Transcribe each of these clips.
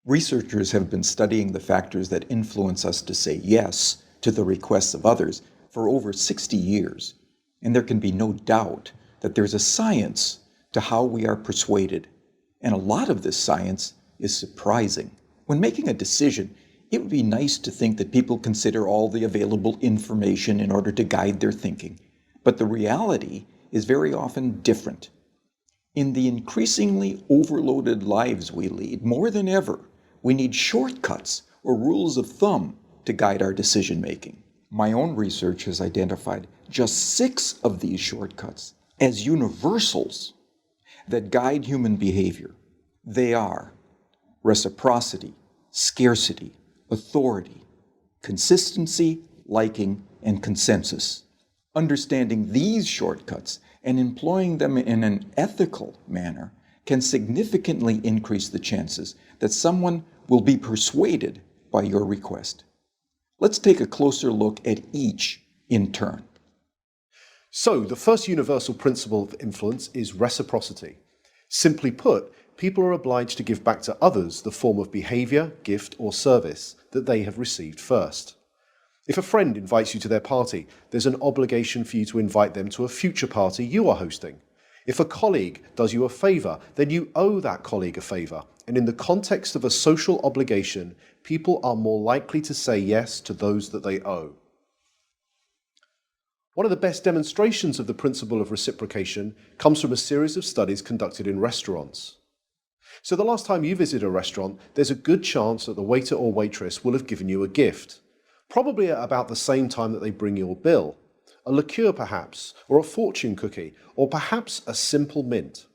Researchers have been studying the factors that influence us to say yes to the requests of others for over 60 years, and there can be no doubt that there's a science to how we are persuaded, and a lot of this science is surprising. When making a decision, it would be nice to think that people consider all the available information in order to guide their thinking, but the reality is very often different. In the increasingly overloaded lives we lead, more than ever, we need shortcuts or rules of thumb to guide our decision-making. My own research has identified just 6 of these shortcuts as universals that guide human behavior. They are reciprocity, scarcity, authority, consistency, liking, and consensus. Understanding these shortcuts and employing them in an ethical manner can significantly increase the chances that someone will be persuaded by your request. Let's take a closer look at each in turn. So, the first universal principle of influence is reciprocity. Simply put, people are obliged to give back to others the form of behavior, gift, or service that they have received first. If a friend invites you to their party, there's an obligation for you to invite them to a future party you are hosting. If a colleague does you a favor, then you owe that colleague a favor. And in the context of a social obligation, people are more likely to say yes to those that they owe. One of the best demonstrations of the principle of reciprocation comes from a series of studies conducted in restaurants. So the last time you visit a restaurant, there's a good chance that the waiter or waitress will have given you a gift, probably at about the same time that they bring your bill. A liqueur perhaps, or a fortune cookie, or perhaps a simple mint.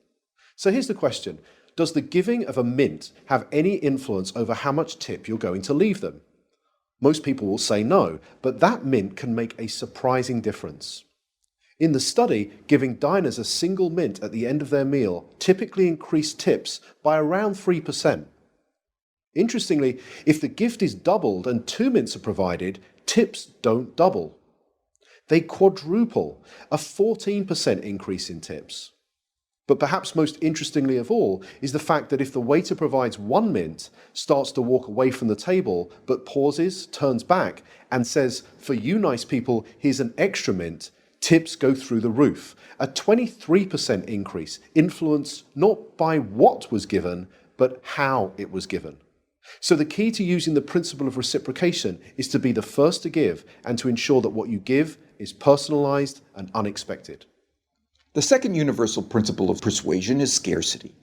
So here's the question. Does the giving of a mint have any influence over how much tip you're going to leave them? Most people will say no, but that mint can make a surprising difference. In the study, giving diners a single mint at the end of their meal typically increased tips by around 3%. Interestingly, if the gift is doubled and 2 mints are provided, tips don't double. They quadruple, a 14% increase in tips. But perhaps most interestingly of all is the fact that if the waiter provides 1 mint, starts to walk away from the table, but pauses, turns back, and says, "For you nice people, here's an extra mint," tips go through the roof. A 23% increase, influenced not by what was given, but how it was given. So the key to using the principle of reciprocation is to be the first to give and to ensure that what you give is personalized and unexpected. The second universal principle of persuasion is scarcity.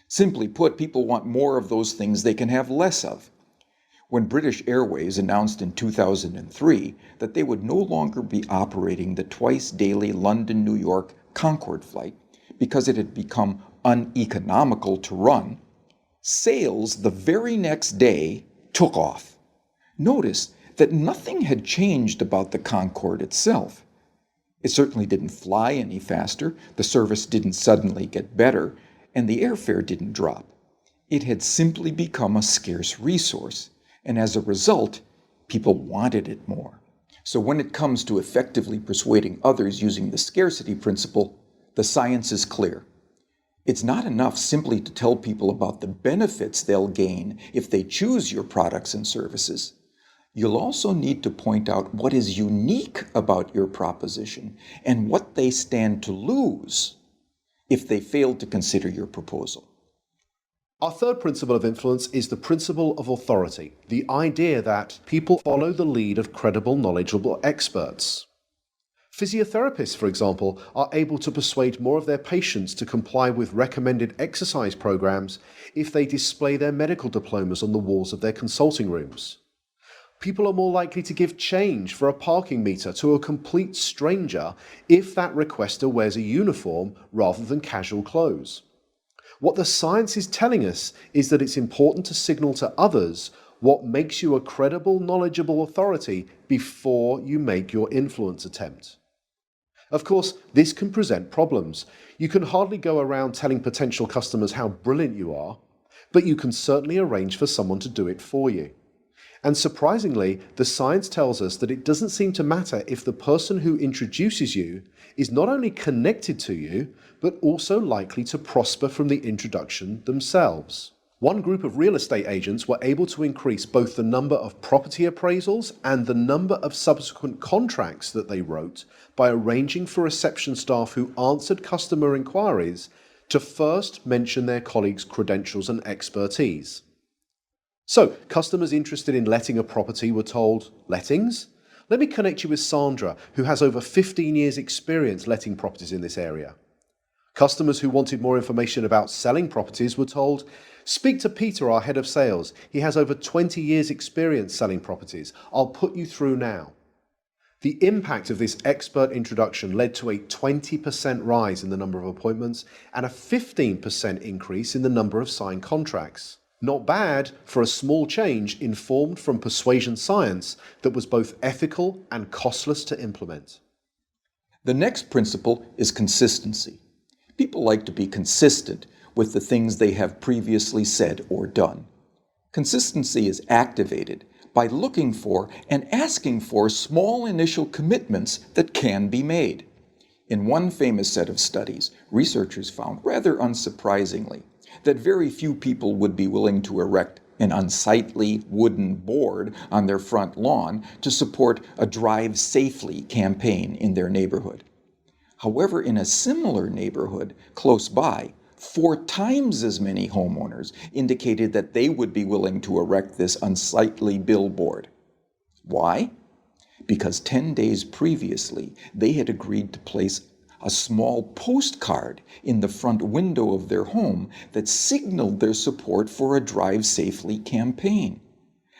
Simply put, people want more of those things they can have less of. When British Airways announced in 2003 that they would no longer be operating the twice-daily London-New York Concorde flight because it had become uneconomical to run, sales the very next day took off. Notice that nothing had changed about the Concorde itself. It certainly didn't fly any faster, the service didn't suddenly get better, and the airfare didn't drop. It had simply become a scarce resource, and as a result, people wanted it more. So when it comes to effectively persuading others using the scarcity principle, the science is clear. It's not enough simply to tell people about the benefits they'll gain if they choose your products and services. You'll also need to point out what is unique about your proposition and what they stand to lose if they fail to consider your proposal. Our third principle of influence is the principle of authority, the idea that people follow the lead of credible, knowledgeable experts. Physiotherapists, for example, are able to persuade more of their patients to comply with recommended exercise programs if they display their medical diplomas on the walls of their consulting rooms. People are more likely to give change for a parking meter to a complete stranger if that requester wears a uniform rather than casual clothes. What the science is telling us is that it's important to signal to others what makes you a credible, knowledgeable authority before you make your influence attempt. Of course, this can present problems. You can hardly go around telling potential customers how brilliant you are, but you can certainly arrange for someone to do it for you. And surprisingly, the science tells us that it doesn't seem to matter if the person who introduces you is not only connected to you, but also likely to prosper from the introduction themselves. One group of real estate agents were able to increase both the number of property appraisals and the number of subsequent contracts that they wrote by arranging for reception staff who answered customer inquiries to first mention their colleagues' credentials and expertise. So, customers interested in letting a property were told, "Lettings? Let me connect you with Sandra, who has over 15 years' experience letting properties in this area." Customers who wanted more information about selling properties were told, "Speak to Peter, our head of sales. He has over 20 years' experience selling properties. I'll put you through now." The impact of this expert introduction led to a 20% rise in the number of appointments and a 15% increase in the number of signed contracts. Not bad for a small change informed from persuasion science that was both ethical and costless to implement. The next principle is consistency. People like to be consistent with the things they have previously said or done. Consistency is activated by looking for and asking for small initial commitments that can be made. In one famous set of studies, researchers found, rather unsurprisingly, that very few people would be willing to erect an unsightly wooden board on their front lawn to support a Drive Safely campaign in their neighborhood. However, in a similar neighborhood close by, 4 times as many homeowners indicated that they would be willing to erect this unsightly billboard. Why? Because 10 days previously, they had agreed to place a small postcard in the front window of their home that signaled their support for a Drive Safely campaign.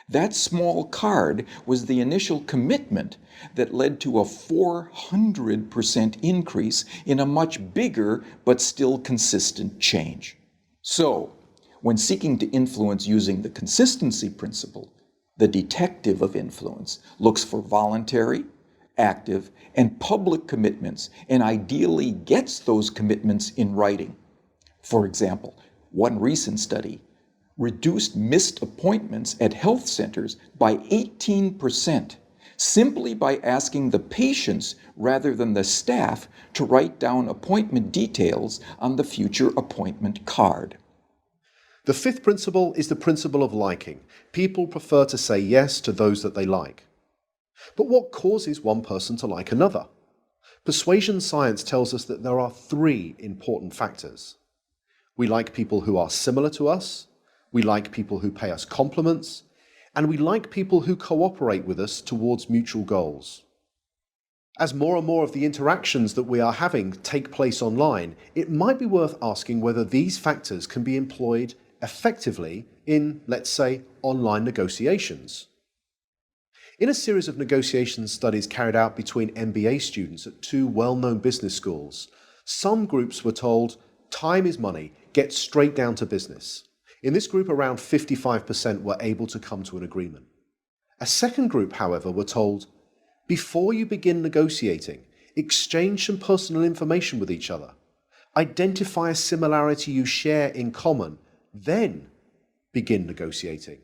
That small card was the initial commitment that led to a 400% increase in a much bigger but still consistent change. So, when seeking to influence using the consistency principle, the detective of influence looks for voluntary, active, and public commitments, and ideally gets those commitments in writing. For example, one recent study reduced missed appointments at health centers by 18%, simply by asking the patients rather than the staff to write down appointment details on the future appointment card. The fifth principle is the principle of liking. People prefer to say yes to those that they like. But what causes one person to like another? Persuasion science tells us that there are 3 important factors. We like people who are similar to us, we like people who pay us compliments, and we like people who cooperate with us towards mutual goals. As more and more of the interactions that we are having take place online, it might be worth asking whether these factors can be employed effectively in, let's say, online negotiations. In a series of negotiation studies carried out between MBA students at 2 well-known business schools, some groups were told, "Time is money, get straight down to business." In this group, around 55% were able to come to an agreement. A second group, however, were told, "Before you begin negotiating, exchange some personal information with each other. Identify a similarity you share in common, then begin negotiating."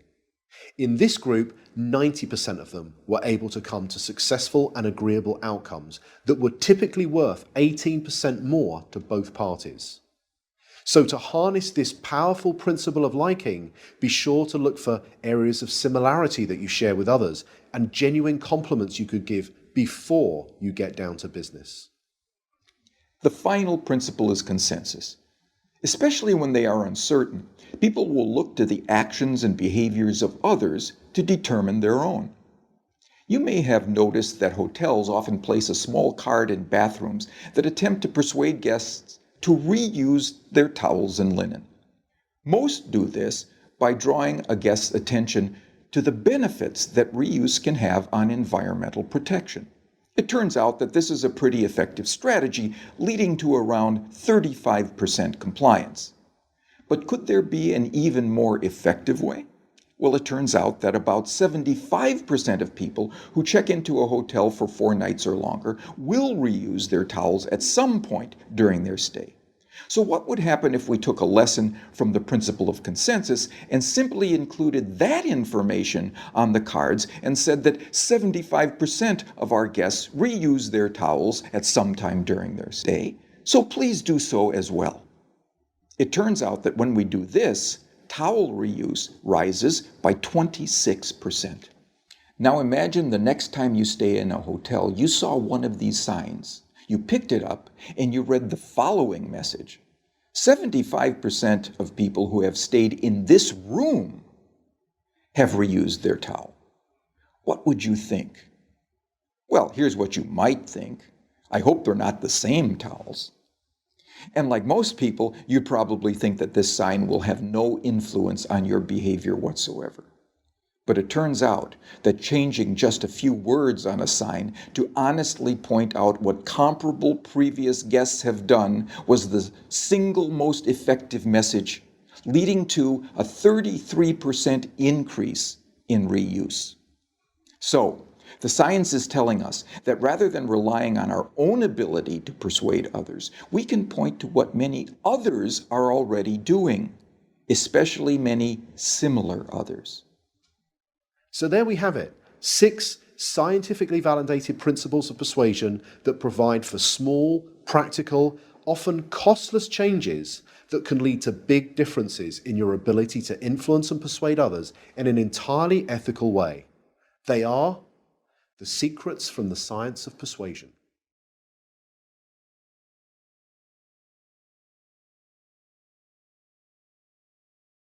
In this group, 90% of them were able to come to successful and agreeable outcomes that were typically worth 18% more to both parties. So to harness this powerful principle of liking, be sure to look for areas of similarity that you share with others and genuine compliments you could give before you get down to business. The final principle is consensus. Especially when they are uncertain, people will look to the actions and behaviors of others to determine their own. You may have noticed that hotels often place a small card in bathrooms that attempt to persuade guests to reuse their towels and linen. Most do this by drawing a guest's attention to the benefits that reuse can have on environmental protection. It turns out that this is a pretty effective strategy, leading to around 35% compliance. But could there be an even more effective way? Well, it turns out that about 75% of people who check into a hotel for 4 nights or longer will reuse their towels at some point during their stay. So what would happen if we took a lesson from the principle of consensus and simply included that information on the cards and said that 75% of our guests reuse their towels at some time during their stay, so please do so as well. It turns out that when we do this, towel reuse rises by 26%. Now imagine the next time you stay in a hotel, you saw one of these signs. You picked it up and you read the following message. 75% of people who have stayed in this room have reused their towel. What would you think? Well, here's what you might think. I hope they're not the same towels. And like most people, you'd probably think that this sign will have no influence on your behavior whatsoever. But it turns out that changing just a few words on a sign to honestly point out what comparable previous guests have done was the single most effective message, leading to a 33% increase in reuse. So, the science is telling us that rather than relying on our own ability to persuade others, we can point to what many others are already doing, especially many similar others. So there we have it, 6 scientifically validated principles of persuasion that provide for small, practical, often costless changes that can lead to big differences in your ability to influence and persuade others in an entirely ethical way. They are the secrets from the science of persuasion.